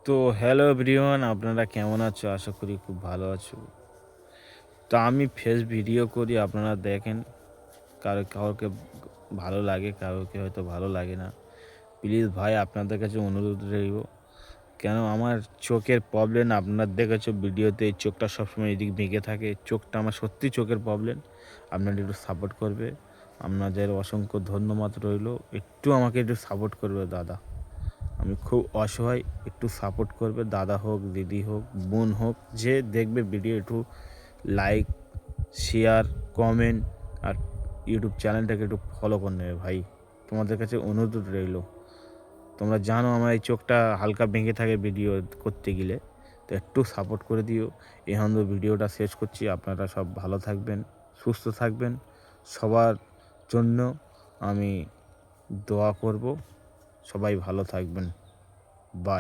তো hello everyone, আপনারা কেমন আছো? আশা করি খুব ভালো আছো। তো আমি ফেস ভিডিও করি, আপনারা দেখেন। কাউকে ভালো লাগে, কাউকে হয়তো ভালো লাগে না। প্লিজ ভাই, আপনাদের কাছে অনুরোধ রইব, কেন আমার চোখের প্রবলেম আপনারা দেখেছো ভিডিওতে, এই চোখটা সবসময় এদিক বেঁকে থাকে। চোখটা আমার সত্যি চোখের প্রবলেম। আপনারা একটু সাপোর্ট করবে, আপনাদের অসংখ্য ধন্যবাদ রইল। একটু আমাকে একটু সাপোর্ট করবে দাদা, আমি খুব অসহায়। একটু সাপোর্ট করবে, দাদা হোক, দিদি হোক, বোন হোক, যে দেখবে ভিডিও একটু লাইক, শেয়ার, কমেন্ট আর ইউটিউব চ্যানেলটাকে একটু ফলো করে নেবে ভাই। তোমাদের কাছে অনুরোধ রইল। তোমরা জানো আমার এই চোখটা হালকা ভেঙে থাকে ভিডিও করতে গেলে, তো একটু সাপোর্ট করে দিও। এখন তো ভিডিওটা শেষ করছি। আপনারা সব ভালো থাকবেন, সুস্থ থাকবেন। সবার জন্য আমি দোয়া করব। সবাই ভালো থাকবেন। বাই।